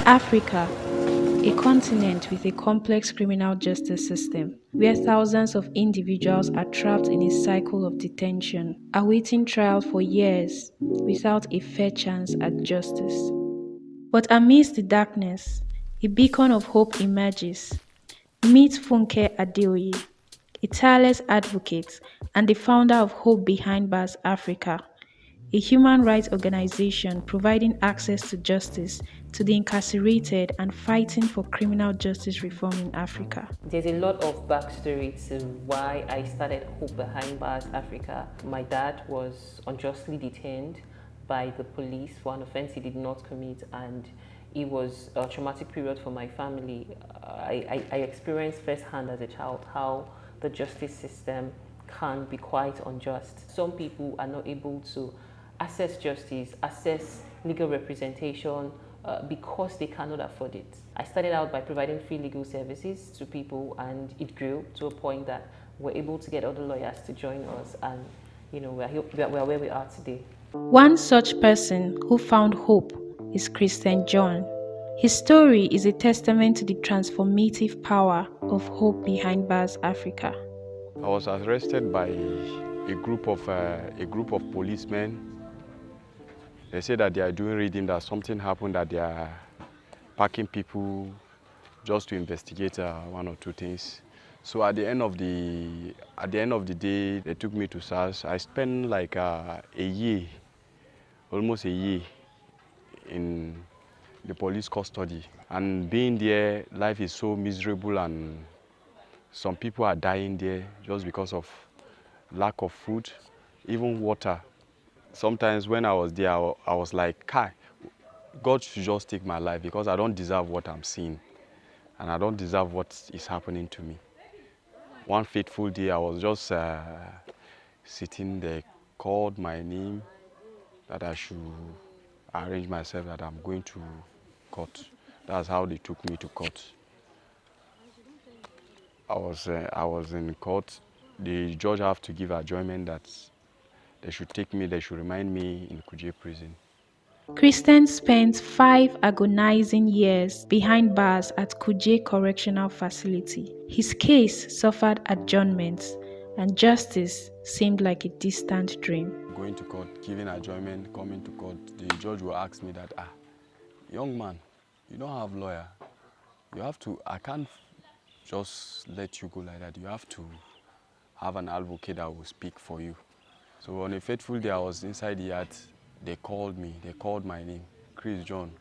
Africa, a continent with a complex criminal justice system, where thousands of individuals are trapped in a cycle of detention, awaiting trial for years without a fair chance at justice. But amidst the darkness, a beacon of hope emerges. Meet Funke Adeoye, a tireless advocate and the founder of Hope Behind Bars Africa, a human rights organization providing access to justice to the incarcerated and fighting for criminal justice reform in Africa. There's a lot of backstory to why I started Hope Behind Bars Africa. My dad was unjustly detained by the police for an offense he did not commit, and it was a traumatic period for my family. I experienced firsthand as a child how the justice system can be quite unjust. Some people are not able to access justice, access legal representation, because they cannot afford it. I started out by providing free legal services to people, and it grew to a point that we're able to get other lawyers to join us, and we're where we are today. One such person who found hope is Christian John. His story is a testament to the transformative power of Hope Behind Bars Africa. I was arrested by a group of policemen. They say that they are doing reading, that something happened, that they are packing people just to investigate one or two things. So at the end of the day, they took me to SARS. I spent like a year, almost a year, in the police custody. And being there, life is so miserable, and some people are dying there just because of lack of food, even water. Sometimes when I was there, I was like, Kai, God should just take my life, because I don't deserve what I'm seeing, and I don't deserve what is happening to me. One fateful day, I was just sitting there, called my name, that I should arrange myself, that I'm going to court. That's how they took me to court. I was in court. The judge have to give adjournment that they should remind me in Kuje prison. Christian spent 5 agonizing years behind bars at Kuje Correctional Facility. His case suffered adjournments, and justice seemed like a distant dream. Going to court, giving adjournment, coming to court, the judge will ask me that, young man, you don't have lawyer. I can't just let you go like that. You have to have an advocate that will speak for you. So on a fateful day, I was inside the yard. They called my name, Chris John,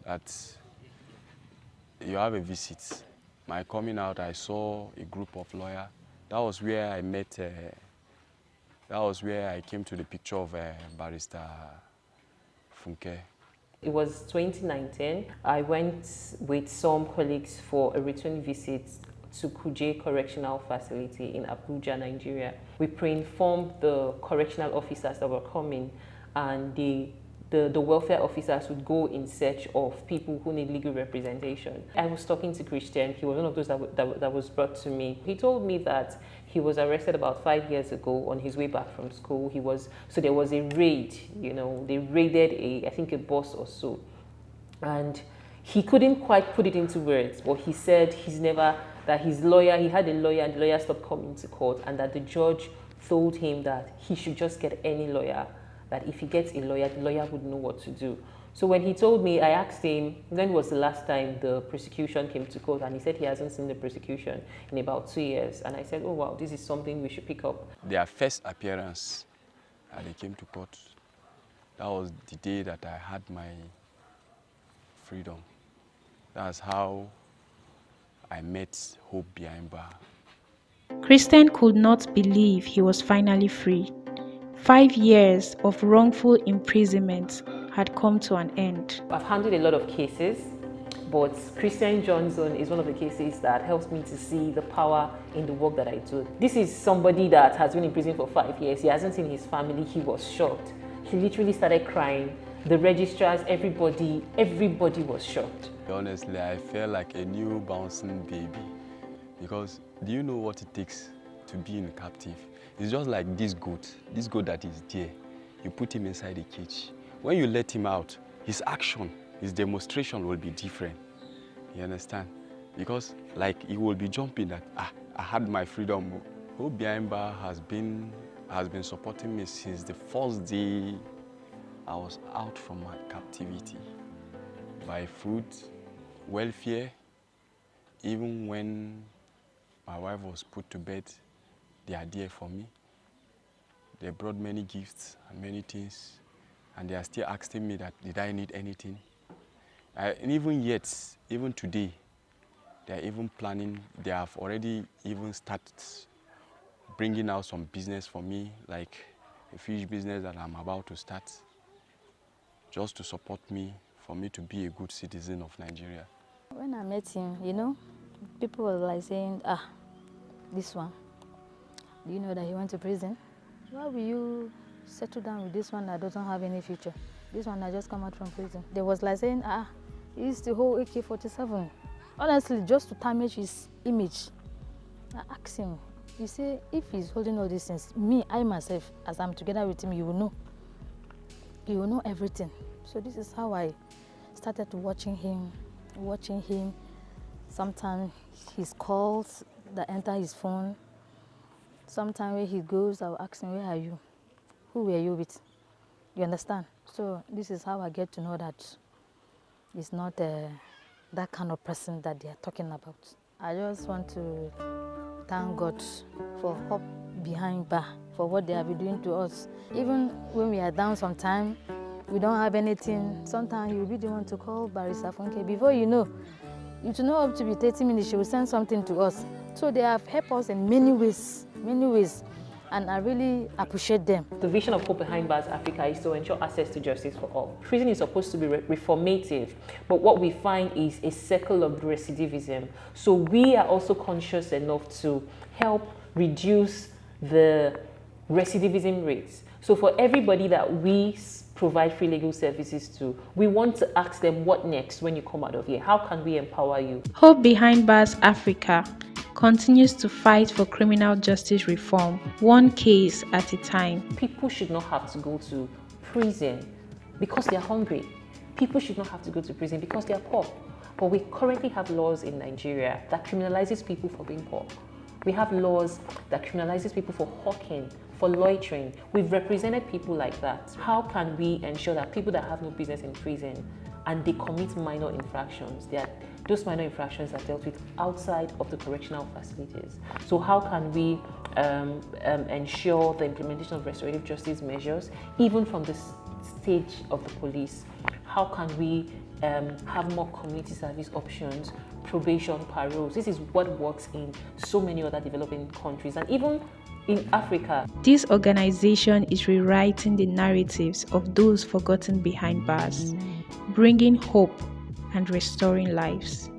that you have a visit. My coming out, I saw a group of lawyers. That was where I came to the picture of Barrister Funke. It was 2019. I went with some colleagues for a return visit to Kuje Correctional Facility in Abuja, Nigeria. We pre-informed the correctional officers that were coming, and the welfare officers would go in search of people who need legal representation. I was talking to Christian. He was one of those that was brought to me. He told me that he was arrested about 5 years ago on his way back from school. So there was a raid, they raided I think a bus or so. And he couldn't quite put it into words, but he said that his lawyer, he had a lawyer, and the lawyer stopped coming to court, and that the judge told him that he should just get any lawyer, that if he gets a lawyer, the lawyer would know what to do. So when he told me, I asked him, when was the last time the prosecution came to court? And he said he hasn't seen the prosecution in about 2 years. And I said, oh wow, this is something we should pick up. Their first appearance, they came to court. That was the day that I had my freedom. That's how I met Hope Behind Bar. Christian could not believe he was finally free. 5 years of wrongful imprisonment had come to an end. I've handled a lot of cases, but Christian Johnson is one of the cases that helps me to see the power in the work that I do. This is somebody that has been in prison for 5 years. He hasn't seen his family. He was shocked. He literally started crying. The registrars, everybody was shocked. Honestly, I felt like a new bouncing baby, because do you know what it takes to be in captive? It's just like this goat that is there. You put him inside a cage. When you let him out, his action his demonstration will be different. You understand? Because like he will be jumping that I had my freedom. Hope Behind Bar has been supporting me since the first day I was out from my captivity. By food, welfare, even when my wife was put to bed, they are there for me. They brought many gifts and many things, and they are still asking me that, did I need anything? And even today, they are even planning, they have already even started bringing out some business for me, like a fish business that I'm about to start, just to support me, for me to be a good citizen of Nigeria. When I met him, people were like saying, this one, do you know that he went to prison? Why will you settle down with this one that doesn't have any future? This one that just come out from prison. They was like saying, he used to hold AK-47. Honestly, just to damage his image. I asked him, you say, if he's holding all these things, I myself, as I'm together with him, you will know. You will know everything. So this is how I started watching him. Sometimes his calls that enter his phone. Sometimes where he goes, I'll ask him, where are you? Who were you with? You understand? So this is how I get to know that he's not that kind of person that they are talking about. I just want to thank God for Hope Behind Bar, for what they have been doing to us. Even when we are down sometime, we don't have anything. Sometimes you'll be the one to call Barrister Funke. Before you know up to be 30 minutes, she will send something to us. So they have helped us in many ways. And I really appreciate them. The vision of Hope Behind Bars Africa is to ensure access to justice for all. Prison is supposed to be reformative, but what we find is a circle of recidivism. So we are also conscious enough to help reduce the recidivism rates. So for everybody that we provide free legal services to, we want to ask them, what next when you come out of here? How can we empower you? Hope Behind Bars Africa continues to fight for criminal justice reform, one case at a time. People should not have to go to prison because they are hungry. People should not have to go to prison because they are poor. But we currently have laws in Nigeria that criminalizes people for being poor. We have laws that criminalizes people for hawking, for loitering. We've represented people like that. How can we ensure that people that have no business in prison and they commit minor infractions, those minor infractions are dealt with outside of the correctional facilities? So how can we ensure the implementation of restorative justice measures, even from the stage of the police? How can we have more community service options, probation, paroles? This is what works in so many other developing countries and even in Africa. This organization is rewriting the narratives of those forgotten behind bars, bringing hope and restoring lives.